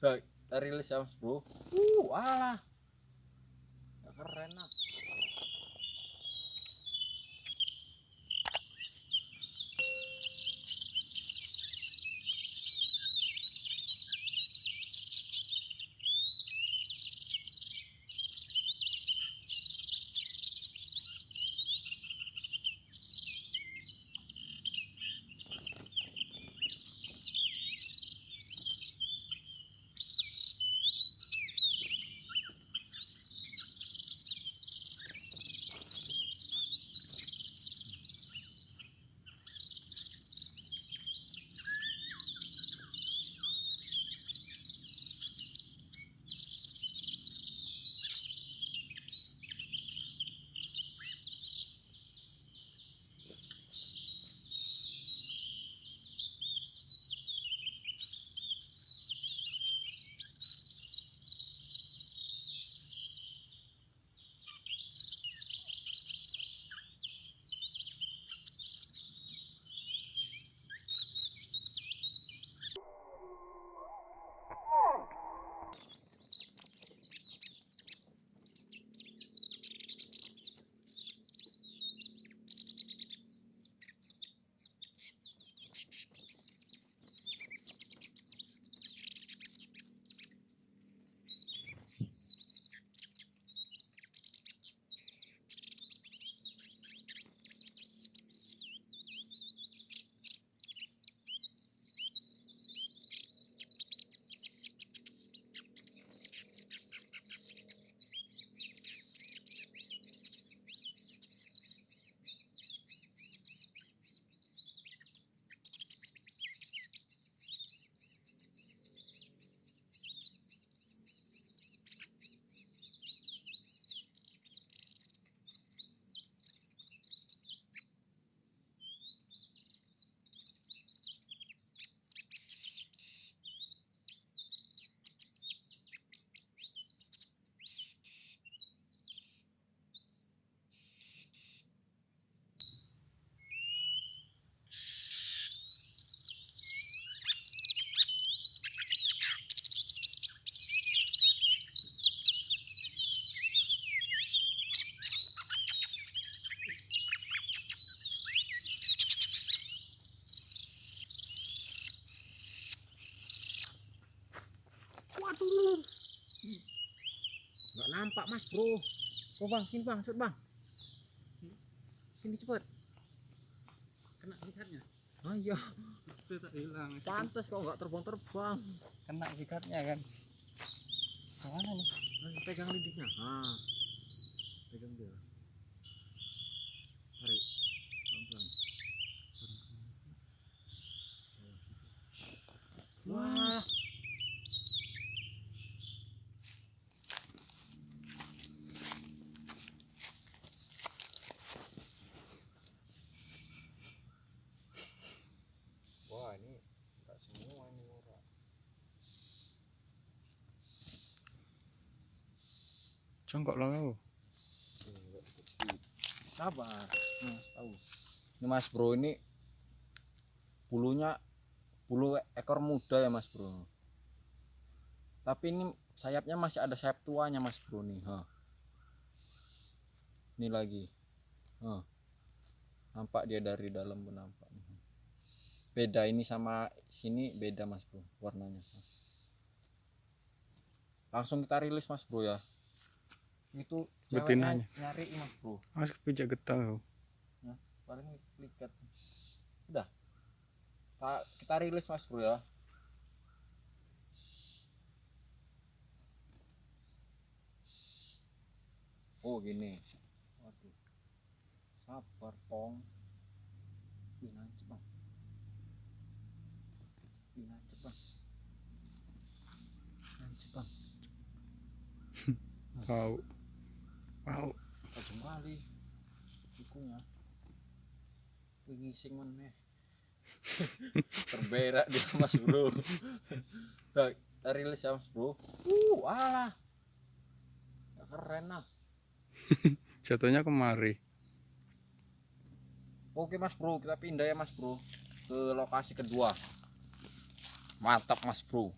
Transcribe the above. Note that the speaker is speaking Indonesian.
Kita rilis ya mas bro. Alah keren lah. Waduh, nggak nampak mas bro. Oh bang, sini bang, cepet bang. Sini cepet. Kena sikatnya. Ah iya. Itu tak hilang. Pantes kok nggak terbang-terbang. Kena sikatnya kan. Mana nih? Pegang lidiknya. Pegang dia. Tarik. Pelan-pelan. Wah. Wah ini enggak semua ini orang. Congkok lo kau. Sabar, mas tahu. Ini mas bro ini bulunya bulu ekor muda ya mas bro. Tapi ini sayapnya masih ada sayap tuanya mas bro nih. Ini lagi. Nampak dia dari dalam pun nampak. Beda ini sama sini beda mas bro warnanya. Langsung kita rilis mas bro ya. Itu ceweknya nyari mas bro. Mas pijak getah kau. Nah, paling likat. Udah. Kita rilis mas bro ya. Oh gini. Waduh. Sabar pong. Nancep bang. Nancep bang. Nancep bang. Wow. Tajam kali. Ikunya. Ngising meneh. Terberak dia mas bro. Nah, kita rilis ya mas bro. Alah. Gak keren lah. Jatuhnya kemari. Oke mas bro, kita pindah ya mas bro ke lokasi kedua. Mantap mas bro.